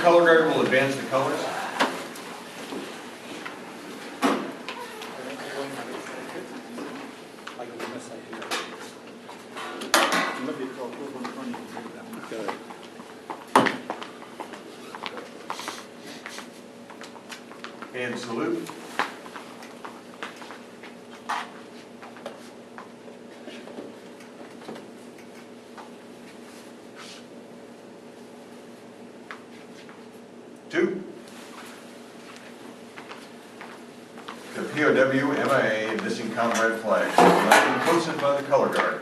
color guard will advance the colors. And salute. Two. The POW, MIA, and missing comrade flags have been posted by the color guard.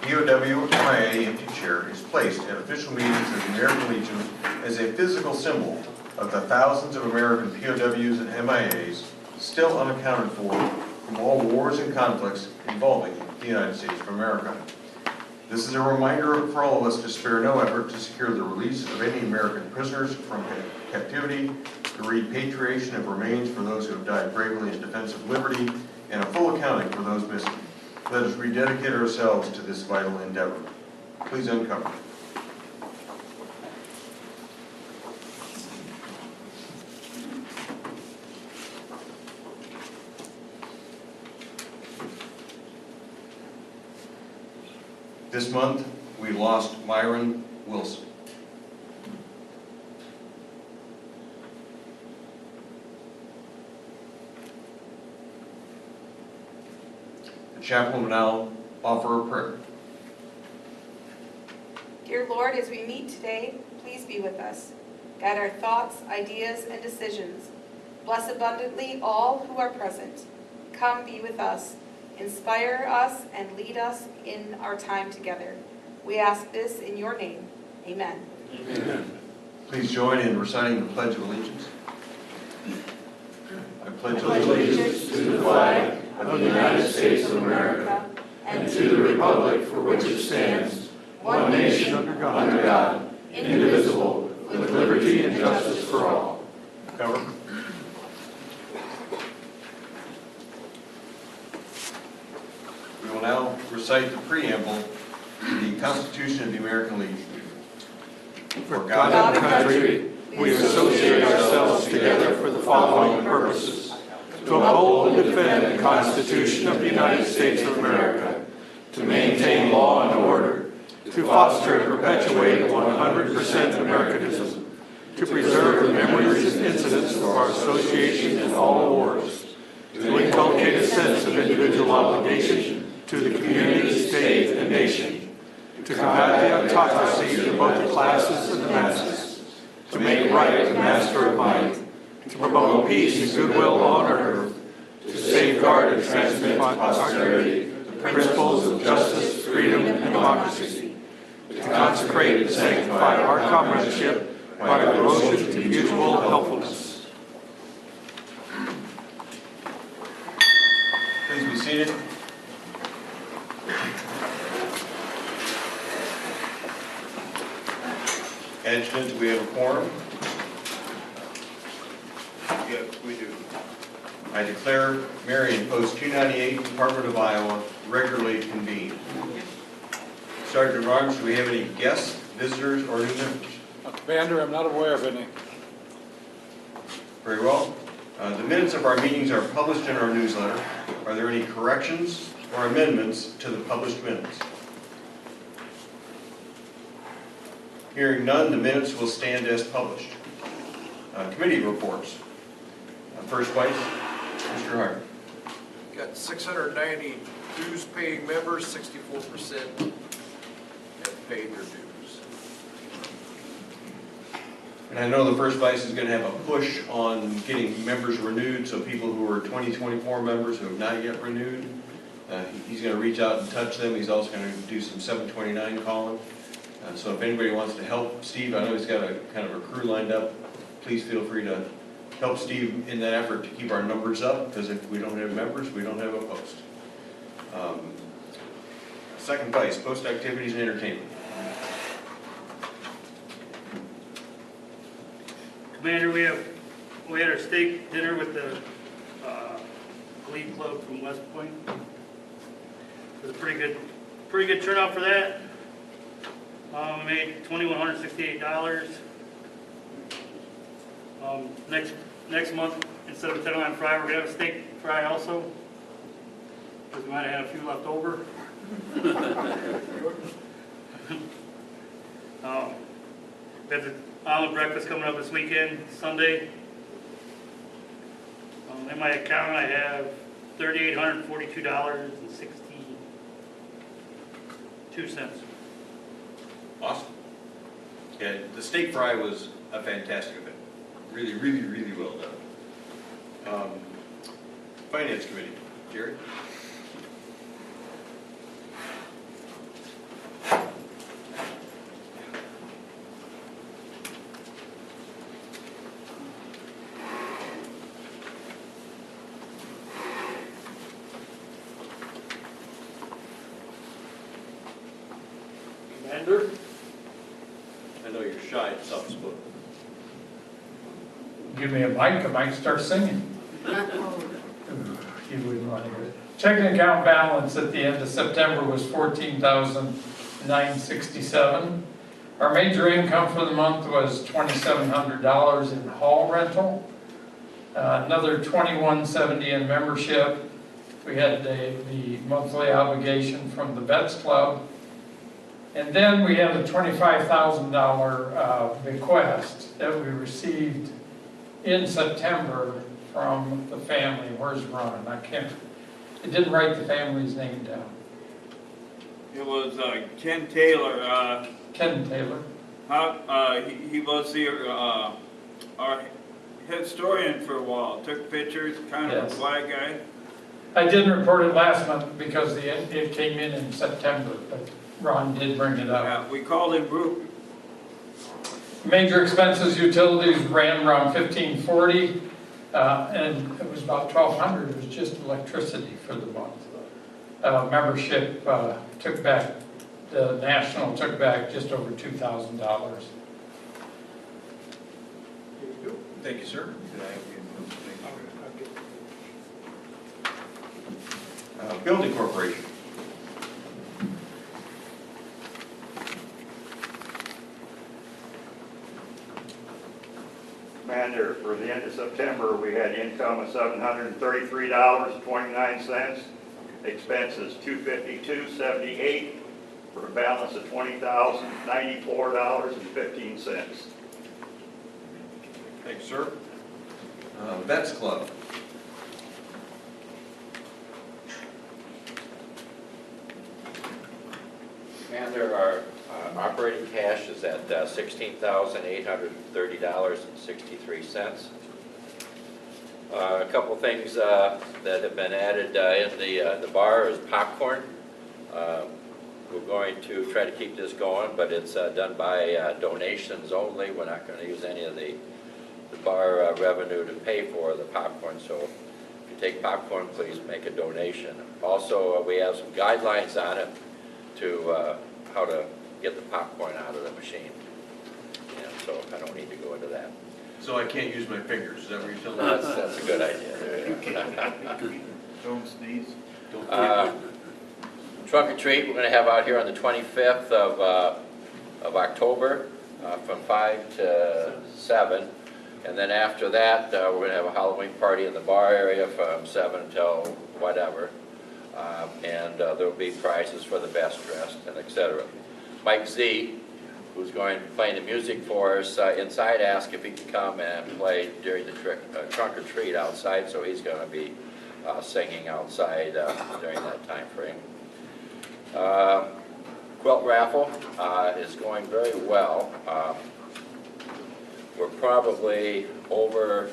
POW, MIA, empty chair is placed at official meetings of the American Legion as a physical symbol of the thousands of American POWs and MIAs still unaccounted for from all wars and conflicts involving the United States of America. This is a reminder for all of us to spare no effort to secure the release of any American prisoners from captivity, the repatriation of remains for those who have died bravely in defense of liberty, and a full accounting for those missing. Let us rededicate ourselves to this vital endeavor. Please uncover. This month, we lost Myron Wilson. The chaplain will now offer a prayer. Dear Lord, as we meet today, please be with us. Guide our thoughts, ideas, and decisions. Bless abundantly all who are present. Come be with us. Inspire us and lead us in our time together. We ask this in your name. Amen. Amen. Please join in reciting the Pledge of Allegiance. I pledge allegiance to the flag of the United States of America and to the republic for which it stands, one nation under God, indivisible, with liberty and justice for all. Cover. We will now recite the preamble to the Constitution of the American Legion. For God and country, we associate ourselves together for the following purposes: to uphold and defend the Constitution of the United States of America, to maintain law and order, to foster and perpetuate 100% Americanism, to preserve the memories and incidents of our association in all wars, to inculcate a sense of individual obligation to the community, state, and nation, to combat the autocracy of both the classes and the masses, to make right the master of might, to promote peace and goodwill on earth, to safeguard and transmit to posterity the principles of justice, freedom, and democracy, to consecrate and sanctify our comradeship by our devotion to mutual helpfulness. Please be seated. Adjutant, do we have a quorum? Yes, we do. I declare Marion Post 298, Department of Iowa, regularly convened. Sergeant Rogers, do we have any guests, visitors, or new members? Commander, I'm not aware of any. Very well. The minutes of our meetings are published in our newsletter. Are there any corrections or amendments to the published minutes? Hearing none, the minutes will stand as published. Committee reports. First Vice, Mr. Hart. Got 690 dues-paying members, 64% have paid their dues. And I know the First Vice is going to have a push on getting members renewed, so people who are 2024 members who have not yet renewed, he's going to reach out and touch them. He's also going to do some 729 calling. So if anybody wants to help Steve, I know he's got a kind of a crew lined up. Please feel free to help Steve in that effort to keep our numbers up, because if we don't have members, we don't have a post. Second Vice, post activities and entertainment. Commander, we had our steak dinner with the Glee Club from West Point. It was a pretty good turnout for that. We made $2,168. Next month, instead of a 10-line fry, we're gonna have a steak fry also, because we might have had a few left over. We have the olive breakfast coming up this weekend, Sunday. In my account, I have $3,842.62. Awesome. Yeah, the steak fry was a fantastic event. Really, really, really well done. Finance Committee, Jerry? Commander? I know you're shy and soft-spoken. Give me a mic, I might start singing. You wouldn't want to hear it. Checking account balance at the end of September was $14,967. Our major income for the month was $2,700 in hall rental. Another $2,170 in membership. We had the monthly obligation from the Vets Club. And then we had a $25,000 bequest that we received in September from the family. Where's Ron? It didn't write the family's name down. It was Ken Taylor. Ken Taylor. He was our historian for a while. Took pictures, kind of Yes. a flag guy. I didn't report it last month because it came in September, but Ron did bring it up. We called him Bruce. Major expenses, utilities ran around $1,540, and it was about $1,200. It was just electricity for the month. Membership the National took back just over $2,000. Thank you, sir. Building Corporation. Commander, for the end of September, we had income of $733.29, expenses $252.78, for a balance of $20,094.15. Thank you, sir. Vets Club. Commander, our operating cash is at $16,830.63. A couple things that have been added in the bar is popcorn. We're going to try to keep this going, but it's done by donations only. We're not going to use any of the bar revenue to pay for the popcorn, so if you take popcorn, please make a donation. Also, we have some guidelines on it to how to get the popcorn out of the machine. And so I don't need to go into that. So I can't use my fingers, is that what you're telling me? That's a good idea. Don't sneeze. Trunk or treat, we're going to have out here on the 25th of October from 5 to 7. And then after that, we're going to have a Halloween party in the bar area from 7 until whatever. And there'll be prizes for the best dressed and et cetera. Mike Z, who's going to be playing the music for us inside, asked if he could come and play during the trunk or treat outside, so he's going to be singing outside during that time frame. Quilt raffle is going very well. We're probably over,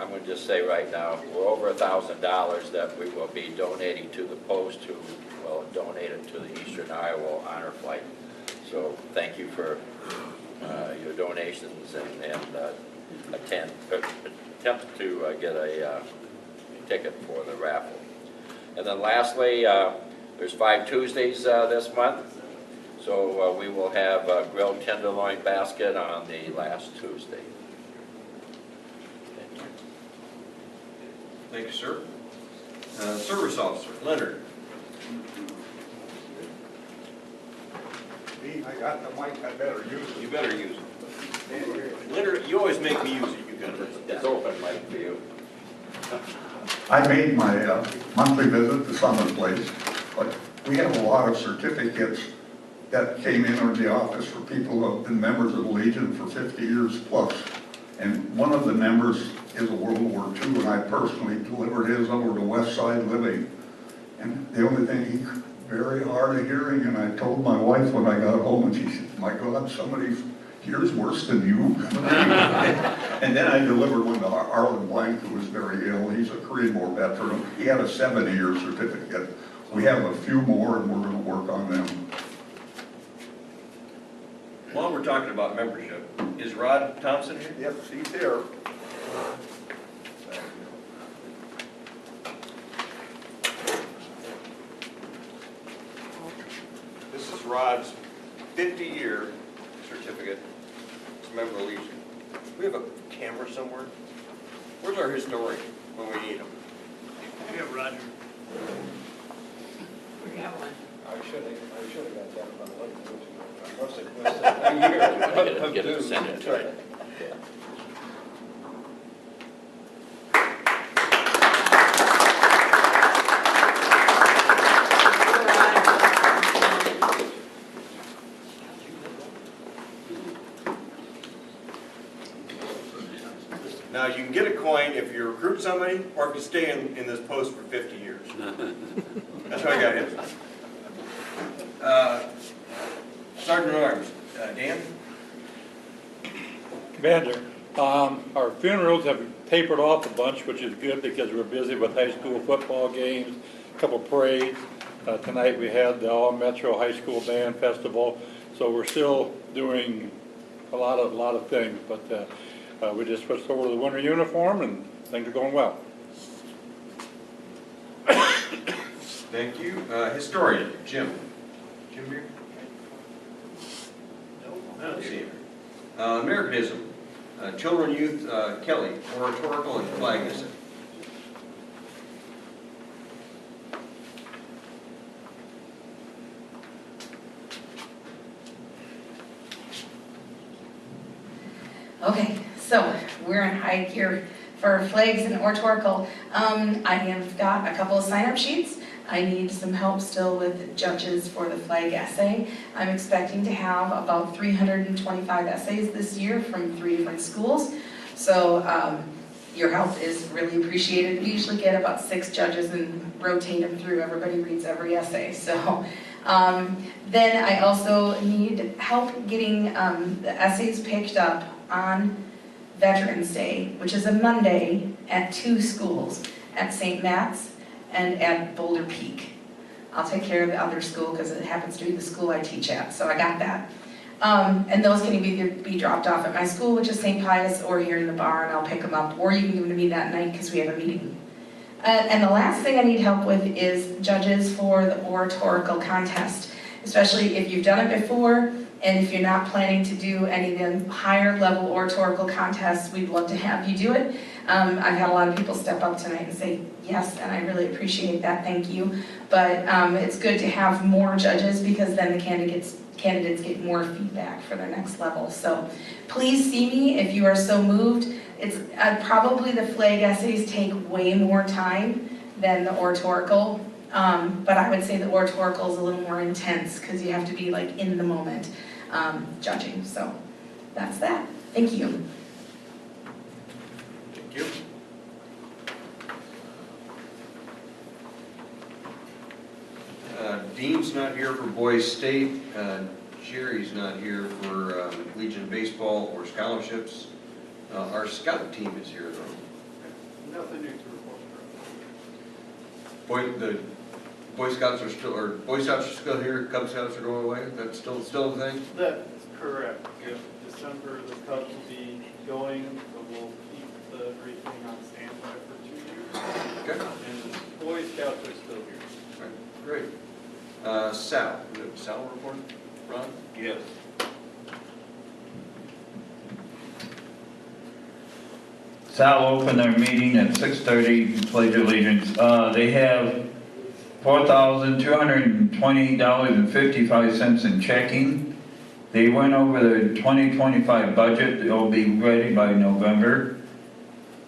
I'm going to just say right now, we're over $1,000 that we will be donating to the Post, who will donate it to the Eastern Iowa Honor Flight. So thank you for your donations and attempt to get a ticket for the raffle. And then lastly, there's 5 Tuesdays this month. So we will have a grilled tenderloin basket on the last Tuesday. Thank you. Thank you, sir. Service Officer, Leonard. I got the mic, I better use it. You better use it. Literally, you always make me use it, you got it. It's open mic for you. I made my monthly visit to Summer Place, but we have a lot of certificates that came in the office for people who have been members of the Legion for 50 years plus. And one of the members is a World War II, and I personally delivered his over to West Side Living. And the only thing, he very hard of hearing, and I told my wife when I got home, and she said, my God, somebody hears worse than you. And then I delivered one to Arlen Blank, who was very ill. He's a Korean War veteran. He had a 70-year certificate. We have a few more, and we're going to work on them. While we're talking about membership, is Rod Thompson here? Yep, he's here. This is Rod's 50-year certificate as a member of the Legion. We have a camera somewhere? Where's our historian when we need him? We have Roger. I should have got that from the must have missed a year. Get it, send it to her. Now, you can get a coin if you recruit somebody or if you stay in this post for 50 years. That's how I got him. Sergeant at Arms, Dan? Commander, our funerals have tapered off a bunch, which is good because we're busy with high school football games, a couple parades. Tonight we had the All Metro High School Band Festival, so we're still doing a lot of things, but we just switched over to the winter uniform and things are going well. Thank you. Historian, Jim. Jim here? I don't see him. Americanism, Children, Youth, Kelly, Oratorical and Flag Missing. Okay, so we're in high gear for flags and oratorical. I have got a couple of sign-up sheets. I need some help still with judges for the flag essay. I'm expecting to have about 325 essays this year from 3 different schools. So your help is really appreciated. We usually get about 6 judges and rotate them through. Everybody reads every essay. So then I also need help getting the essays picked up on Veterans Day, which is a Monday at 2 schools, at St. Matt's and at Boulder Peak. I'll take care of the other school because it happens to be the school I teach at, so I got that. And those can either be dropped off at my school, which is St. Pius, or here in the bar, and I'll pick them up, or you can give them to me that night because we have a meeting. And the last thing I need help with is judges for the oratorical contest, especially if you've done it before, and if you're not planning to do any of the higher level oratorical contests, we'd love to have you do it. I've had a lot of people step up tonight and say yes, and I really appreciate that, thank you. But it's good to have more judges because then the candidates get more feedback for their next level. So please see me if you are so moved. It's probably the flag essays take way more time than the oratorical. But I would say the oratorical is a little more intense because you have to be like in the moment judging. So that's that. Thank you. Thank you. Dean's not here for Boys State. Jerry's not here for Legion Baseball or scholarships. Our scout team is here though. Nothing new to report. The Boy Scouts are still, or Boy Scouts are still here, Cub Scouts are going away? That's still the thing? That's correct. If December, the Cubs will be going, so we'll keep the briefing on standby for 2 years. Okay. And the Boy Scouts are still here. Right, great. Sal, we have Sal report? Ron? Yes. Sal opened their meeting at 6:30, Pledge of Allegiance. They have $4,220.55 in checking. They went over the 2025 budget. It'll be ready by November.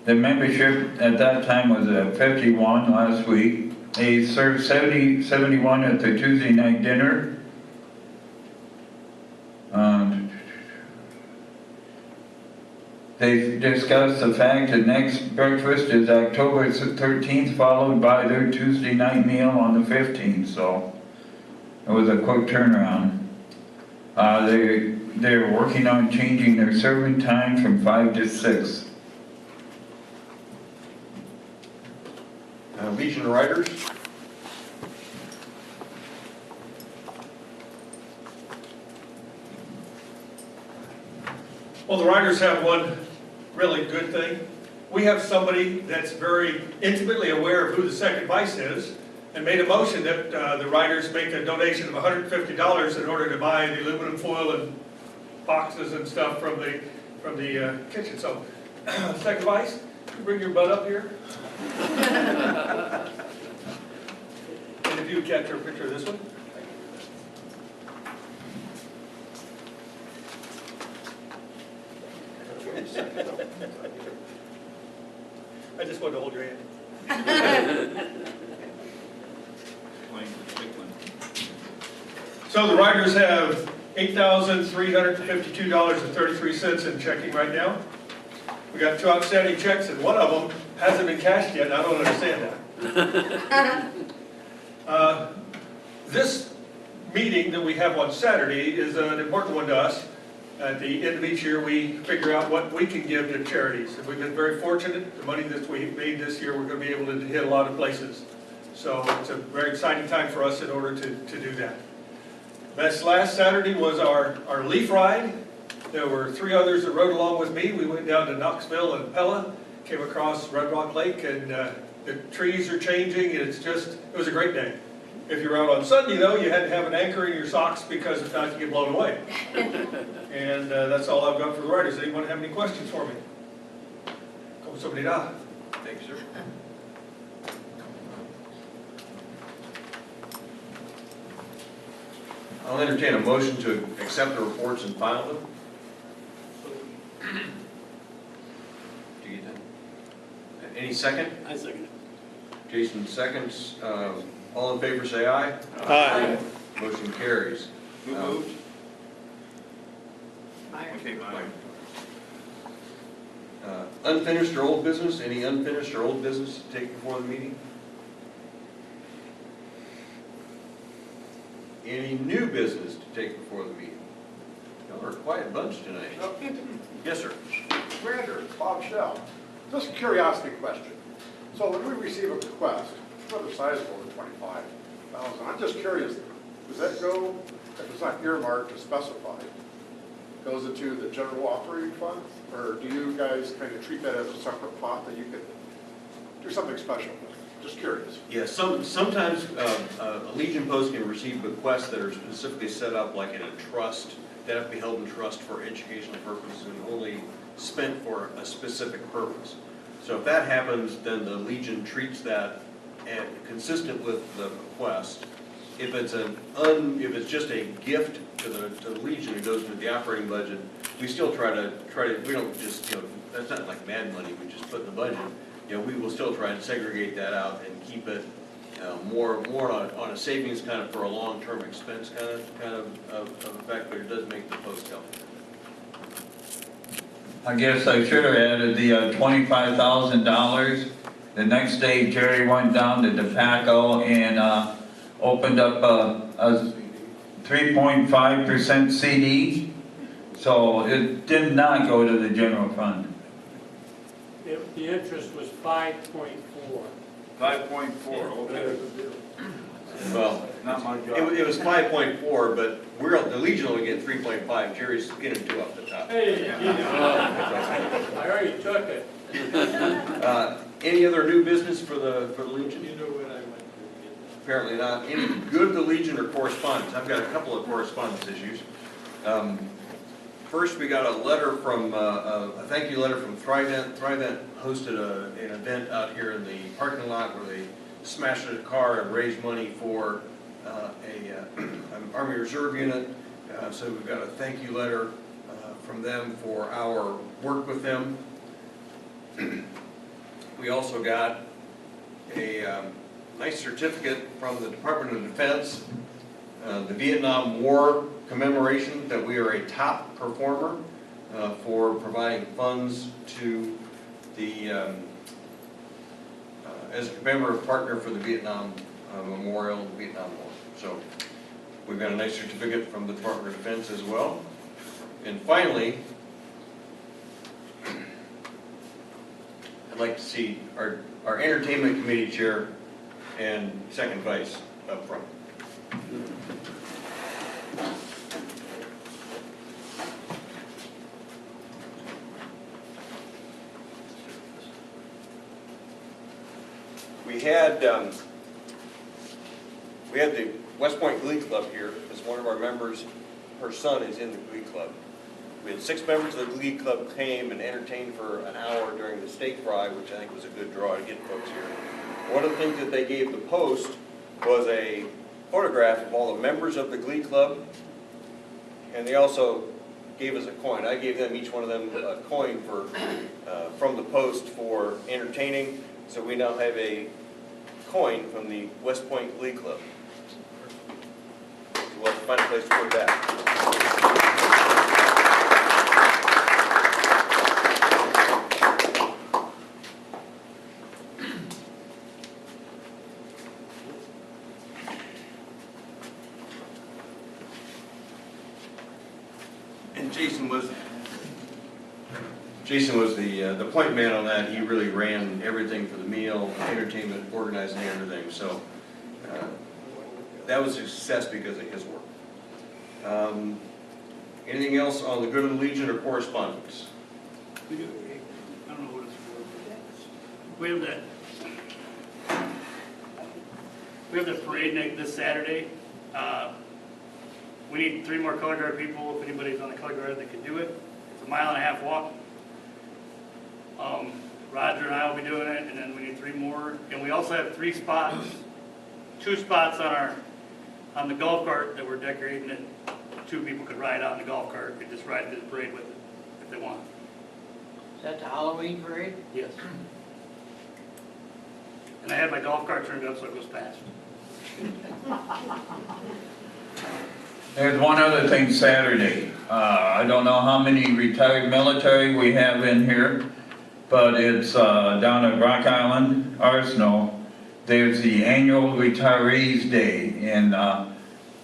The membership at that time was at 51 last week. They served 71 at their Tuesday night dinner. They discussed the fact that next breakfast is October 13th, followed by their Tuesday night meal on the 15th, so it was a quick turnaround. They're working on changing their serving time from 5 to 6. Legion Riders. Well, the Riders have one really good thing. We have somebody that's very intimately aware of who the second vice is, and made a motion that the Riders make a donation of $150 in order to buy the aluminum foil and boxes and stuff from the kitchen. So, second vice, you bring your butt up here. And if you would capture a picture of this one. I just wanted to hold your hand. So the Riders have $8,352.33 in checking right now. We got 2 outstanding checks, and one of them hasn't been cashed yet, and I don't understand that. This meeting that we have on Saturday is an important one to us. At the end of each year, we figure out what we can give to charities. And we've been very fortunate. The money that we made this year, we're going to be able to hit a lot of places. So it's a very exciting time for us in order to do that. This last Saturday was our leaf ride. There were 3 others that rode along with me. We went down to Knoxville and Pella, came across Red Rock Lake, and the trees are changing, and it was a great day. If you're out on Sunday, though, you had to have an anchor in your socks because if not, you get blown away. And that's all I've got for the Riders. Anyone have any questions for me? Como somebody da. Thank you, sir. I'll entertain a motion to accept the reports and file them. Do you get that? Any second? I second it. Jason seconds. All in favor say aye. Aye. Motion carries. Who moved? Okay, Mike. Unfinished or old business? Any unfinished or old business to take before the meeting? Any new business to take before the meeting? Y'all are a quiet bunch tonight. Yes, sir. Commander, Bob Shell. Just a curiosity question. So when we receive a request, it's rather sizable at 25,000. I'm just curious, does that go, if it's not earmarked or specified, goes into the general operating fund? Or do you guys kind of treat that as a separate pot that you could do something special with? Just curious. Yeah, sometimes a Legion Post can receive bequests that are specifically set up like in a trust, that have to be held in trust for educational purposes and only spent for a specific purpose. So if that happens, then the Legion treats that consistent with the bequest. If it's just a gift to the Legion that goes into the operating budget, we still try to we don't just, that's not like mad money we just put in the budget. We will still try and segregate that out and keep it more on a savings kind of for a long-term expense kind of effect, but it does make the post healthy. I guess I should have added the $25,000. The next day, Jerry went down to DePaco and opened up a 3.5% CD. So it did not go to the general fund. The interest was 5.4. 5.4, okay. Well, Not my job. it was 5.4, but the Legion only get 3.5. Jerry's getting 2 off the top. Hey, I already took it. Any other new business for the Legion? You know what I went through. Apparently not. Any good of the Legion or correspondence? I've got a couple of correspondence issues. First, we got a letter from, a thank you letter from Thrivent. Thrivent hosted an event out here in the parking lot where they smashed a car and raised money for an Army Reserve unit. So we've got a thank you letter from them for our work with them. We also got a nice certificate from the Department of Defense, the Vietnam War commemoration, that we are a top performer for providing funds to the, as a commemorative partner for the Vietnam Memorial, the Vietnam War. So we've got a nice certificate from the Department of Defense as well. And finally, I'd like to see our entertainment committee chair and second vice up front. We had the West Point Glee Club here as one of our members. Her son is in the Glee Club. We had 6 members of the Glee Club came and entertained for an hour during the steak fry, which I think was a good draw to get folks here. One of the things that they gave the Post was a photograph of all the members of the Glee Club, and they also gave us a coin. I gave them, each one of them, a coin for from the Post for entertaining. So we now have a coin from the West Point Glee Club. So we'll have to find a place to put that. And Jason was the point man on that. He really ran everything for the meal, entertainment, organizing everything. So that was a success because of his work. Anything else on the Good of the Legion or correspondence? We do. I don't know what it's for. We have the parade night this Saturday. We need 3 more color guard people. If anybody's on the color guard that can do it. It's a 1.5 mile walk. Roger and I will be doing it, and then we need 3 more. And we also have 3 spots, 2 spots on the golf cart that we're decorating it. 2 people could ride out in the golf cart and just ride through the parade with it if they want. Is that the Halloween parade? Yes. And I had my golf cart turned up so it goes fast. There's one other thing Saturday. I don't know how many retired military we have in here, but it's down at Rock Island Arsenal. There's the annual Retirees Day, and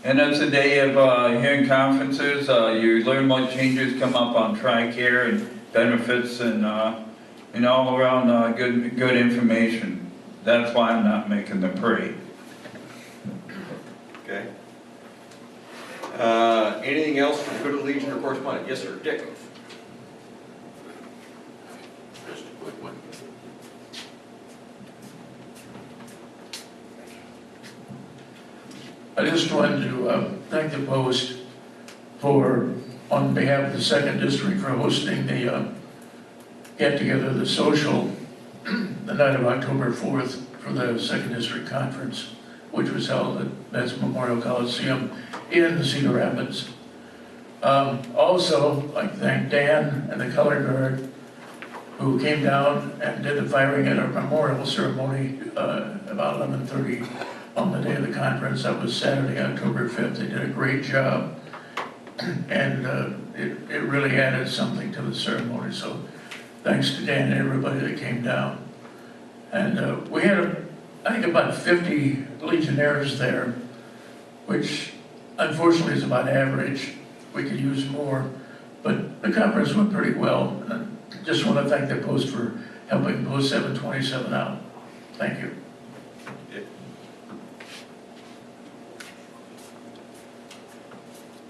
it's a day of hearing conferences. You learn what changes come up on TRICARE and benefits and all around good information. That's why I'm not making the parade. Okay. Anything else for the Good of the Legion or correspondence? Yes, sir. Dick. Just a quick one. I just wanted to thank the Post for, on behalf of the 2nd District, for hosting the get-together, the social, the night of October 4th for the 2nd District Conference, which was held at Metz Memorial Coliseum in Cedar Rapids. Also, I'd like to thank Dan and the Color Guard who came down and did the firing at our memorial ceremony about 11:30 on the day of the conference. That was Saturday, October 5th. They did a great job, and it really added something to the ceremony. So thanks to Dan and everybody that came down. And we had, I think, about 50 Legionnaires there, which unfortunately is about average. We could use more, but the conference went pretty well. And I just want to thank the Post for helping Post 727 out. Thank you.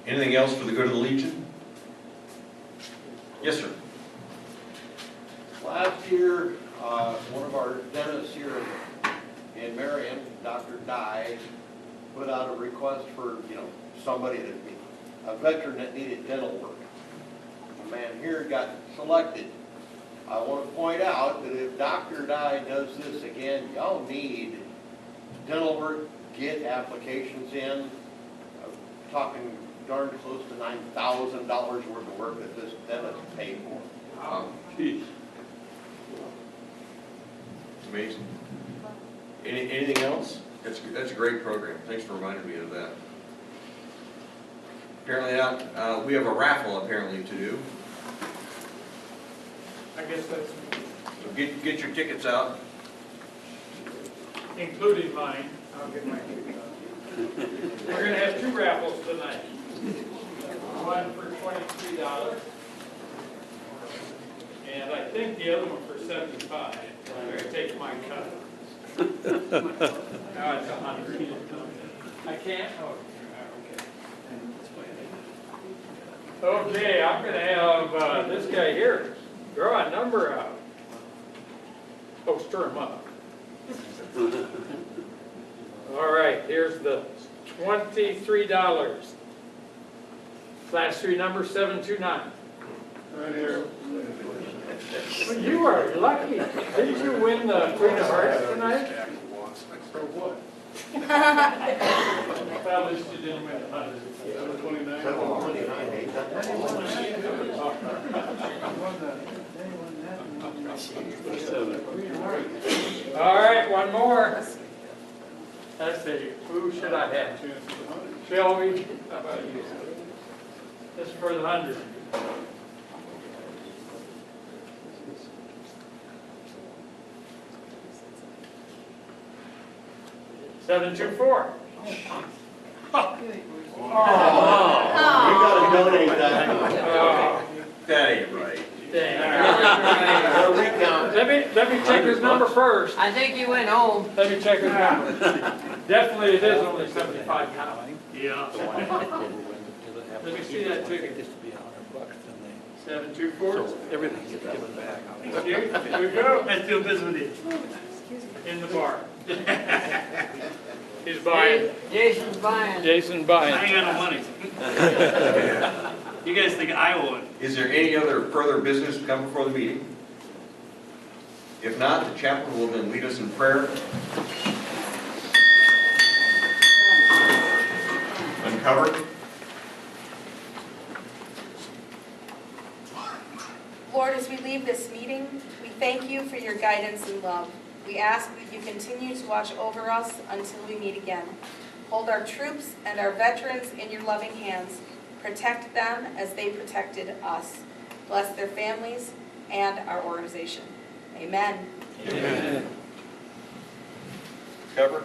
Anything else for the Good of the Legion? Yes, sir. Last year, one of our dentists here in Marion, Dr. Dye, put out a request for, somebody a veteran that needed dental work. A man here got selected. I want to point out that if Dr. Dye does this again, y'all need dental work, get applications in. I'm talking darn close to $9,000 worth of work that this dentist paid for. It's amazing. Anything else? That's a great program. Thanks for reminding me of that. Apparently not, we have a raffle apparently to do. I guess that's So get your tickets out. including mine. I'll get my ticket out. We're gonna have two raffles tonight. One for $23, and I think the other one for $75. I'm gonna take my cut. Now it's 100. I can't, oh, okay. Okay, I'm gonna have this guy here draw a number out. Oh, stir him up. All right, here's the $23. Class 3 number 729. Right here. Well, you are lucky. Didn't you win the Queen of Hearts tonight? For what? Well, at least you didn't win 100. 729? 729, ain't that All right, one more. Let's see, who should I have? Shelby, how about you? This is for the 100. $724. You gotta donate that. That ain't right. Dang. Or recount. Let me check his number first. I think you went home. Let me check his number. Definitely it is only 75 now. Yeah. Let me see that ticket. 724. Everything gets given back. Thank you. Here we go. Let's do business with you. In the bar. He's buying. Jason's buying. Jason I buying. ain't got no money. You guys think I owe it? Is there any other further business to come before the meeting? If not, the chaplain will then lead us in prayer. Uncovered. Lord, as we leave this meeting, we thank you for your guidance and love. We ask that you continue to watch over us until we meet again. Hold our troops and our veterans in your loving hands. Protect them as they protected us. Bless their families and our organization. Amen. Amen. Cover.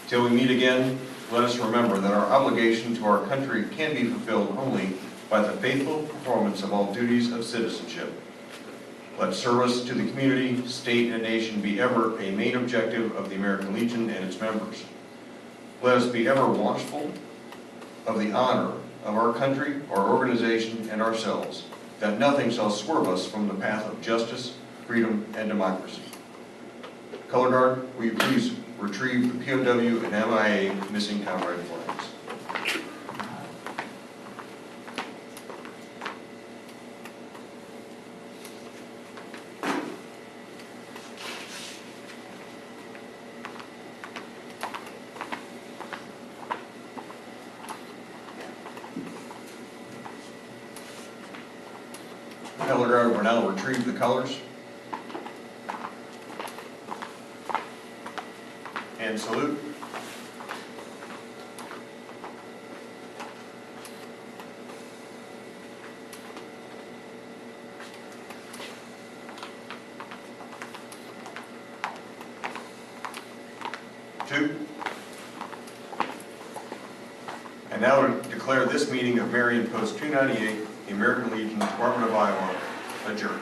Till we meet again, let us remember that our obligation to our country can be fulfilled only by the faithful performance of all duties of citizenship. Let service to the community, state, and nation be ever a main objective of the American Legion and its members. Let us be ever watchful of the honor of our country, our organization, and ourselves, that nothing shall swerve us from the path of justice, freedom, and democracy. Color Guard, will you please retrieve the POW and MIA missing comrade flags? Color Guard will now retrieve the colors and salute. Two. And now to declare this meeting of Marion Post 298, the American Legion, Department of Iowa, adjourned.